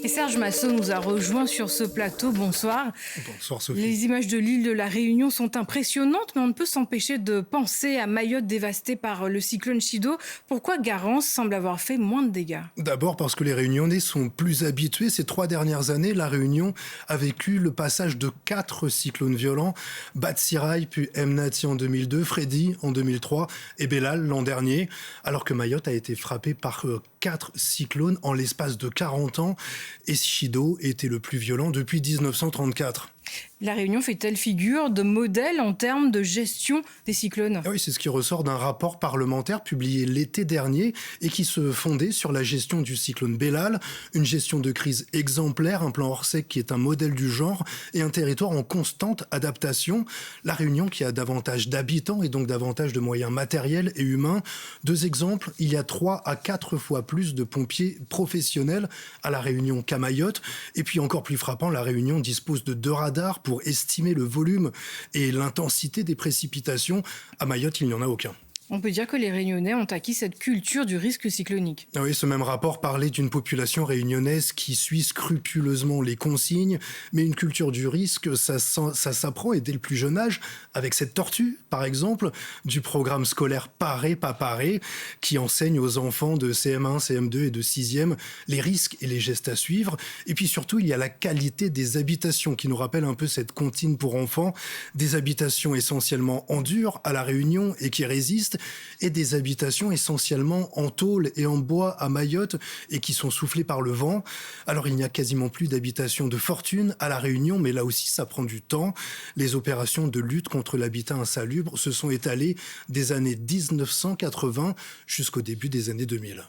Et Serge Massot nous a rejoint sur ce plateau. Bonsoir. Bonsoir Sophie. Les images de l'île de la Réunion sont impressionnantes, mais on ne peut s'empêcher de penser à Mayotte dévastée par le cyclone Chido. Pourquoi Garance semble avoir fait moins de dégâts? D'abord parce que les Réunionnais sont plus habitués. Ces 3 dernières années, la Réunion a vécu le passage de 4 cyclones violents. Batsirai, puis Mnati en 2002, Freddy en 2003 et Bellal l'an dernier. Alors que Mayotte a été frappée par 4 cyclones en l'espace de 40 ans. Et Chido était le plus violent depuis 1934. La Réunion fait-elle figure de modèle en termes de gestion des cyclones? Ah oui, c'est ce qui ressort d'un rapport parlementaire publié l'été dernier et qui se fondait sur la gestion du cyclone Bellal, une gestion de crise exemplaire, un plan Orsec qui est un modèle du genre et un territoire en constante adaptation. La Réunion qui a davantage d'habitants et donc davantage de moyens matériels et humains. 2 exemples, il y a 3 à 4 fois plus de pompiers professionnels à La Réunion qu'à Mayotte. Et puis encore plus frappant, la Réunion dispose de 2 radars pour estimer le volume et l'intensité des précipitations. À Mayotte, il n'y en a aucun. On peut dire que les Réunionnais ont acquis cette culture du risque cyclonique. Ah oui, ce même rapport parlait d'une population réunionnaise qui suit scrupuleusement les consignes, mais une culture du risque, ça s'apprend et dès le plus jeune âge, avec cette tortue, par exemple, du programme scolaire Paré, pas paré, qui enseigne aux enfants de CM1, CM2 et de 6e les risques et les gestes à suivre. Et puis surtout, il y a la qualité des habitations qui nous rappelle un peu cette comptine pour enfants, des habitations essentiellement en dur à La Réunion et qui résistent, et des habitations essentiellement en tôle et en bois à Mayotte et qui sont soufflées par le vent. Alors il n'y a quasiment plus d'habitations de fortune à La Réunion, mais là aussi ça prend du temps. Les opérations de lutte contre l'habitat insalubre se sont étalées des années 1980 jusqu'au début des années 2000.